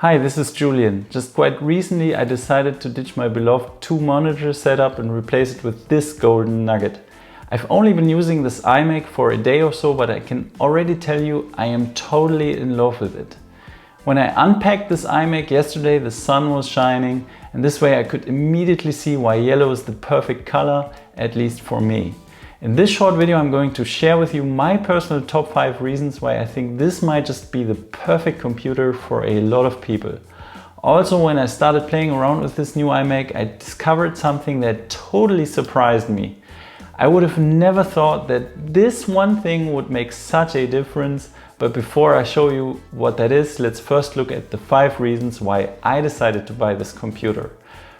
Hi, this is Julian. Just quite recently I decided to ditch my beloved 2-monitor setup and replace it with this golden nugget. I've only been using this iMac for a day or so, but I can already tell you I am totally in love with it. When I unpacked this iMac yesterday, the sun was shining, and this way I could immediately see why yellow is the perfect color, at least for me. In this short video I'm going to share with you my personal top 5 reasons why I think this might just be the perfect computer for a lot of people. Also, when I started playing around with this new iMac, I discovered something that totally surprised me. I would have never thought that this one thing would make such a difference, but before I show you what that is, let's first look at the 5 reasons why I decided to buy this computer.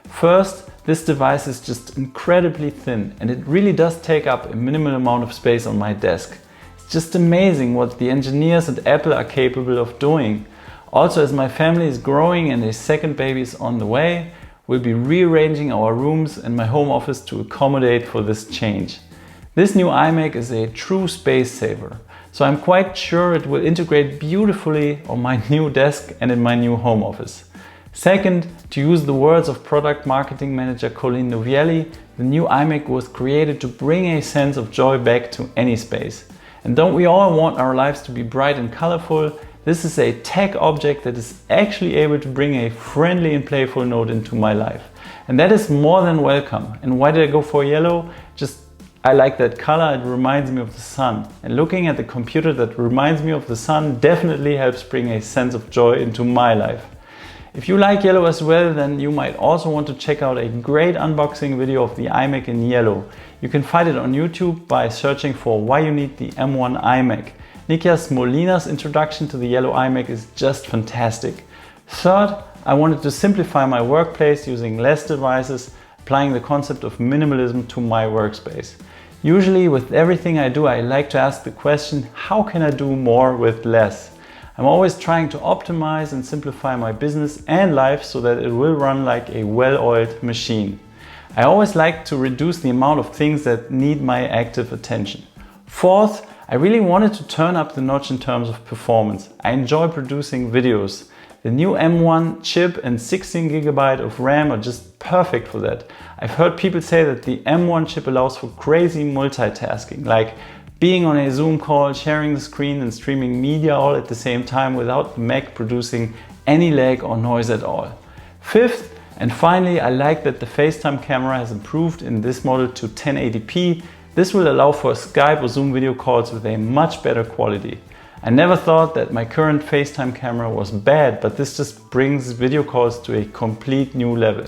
First, this device is just incredibly thin and it really does take up a minimal amount of space on my desk. It's just amazing what the engineers at Apple are capable of doing. Also, as my family is growing and a second baby is on the way, we'll be rearranging our rooms and my home office to accommodate for this change. This new iMac is a true space saver, so I'm quite sure it will integrate beautifully on my new desk and in my new home office. Second, to use the words of product marketing manager Colleen Novielli, the new iMac was created to bring a sense of joy back to any space. And don't we all want our lives to be bright and colorful? This is a tech object that is actually able to bring a friendly and playful note into my life. And that is more than welcome. And why did I go for yellow? I like that color, it reminds me of the sun. And looking at the computer that reminds me of the sun definitely helps bring a sense of joy into my life. If you like yellow as well, then you might also want to check out a great unboxing video of the iMac in yellow. You can find it on YouTube by searching for Why You Need the M1 iMac. Nikias Molina's introduction to the yellow iMac is just fantastic. Third, I wanted to simplify my workplace using less devices, applying the concept of minimalism to my workspace. Usually with everything I do, I like to ask the question, how can I do more with less? I'm always trying to optimize and simplify my business and life so that it will run like a well-oiled machine. I always like to reduce the amount of things that need my active attention. Fourth, I really wanted to turn up the notch in terms of performance. I enjoy producing videos. The new M1 chip and 16 GB of RAM are just perfect for that. I've heard people say that the M1 chip allows for crazy multitasking, like being on a Zoom call, sharing the screen and streaming media all at the same time without the Mac producing any lag or noise at all. Fifth, and finally, I like that the FaceTime camera has improved in this model to 1080p. This will allow for Skype or Zoom video calls with a much better quality. I never thought that my current FaceTime camera was bad, but this just brings video calls to a complete new level.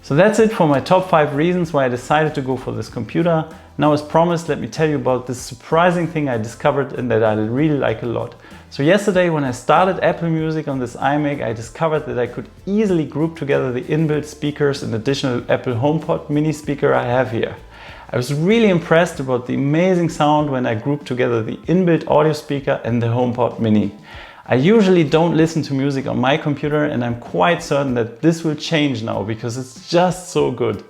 So that's it for my top 5 reasons why I decided to go for this computer. Now, as promised, let me tell you about this surprising thing I discovered and that I really like a lot. So yesterday when I started Apple Music on this iMac, I discovered that I could easily group together the inbuilt speakers and additional Apple HomePod mini speaker I have here. I was really impressed about the amazing sound when I grouped together the inbuilt audio speaker and the HomePod mini. I usually don't listen to music on my computer and I'm quite certain that this will change now because it's just so good.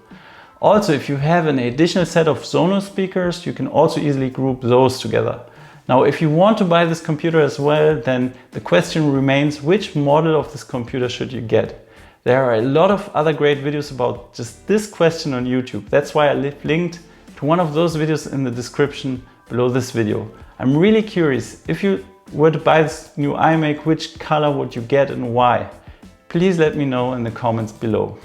Also, if you have an additional set of Sonos speakers, you can also easily group those together. Now, if you want to buy this computer as well, then the question remains, which model of this computer should you get? There are a lot of other great videos about just this question on YouTube. That's why I linked to one of those videos in the description below this video. I'm really curious, if you were to buy this new iMac, which color would you get and why? Please let me know in the comments below.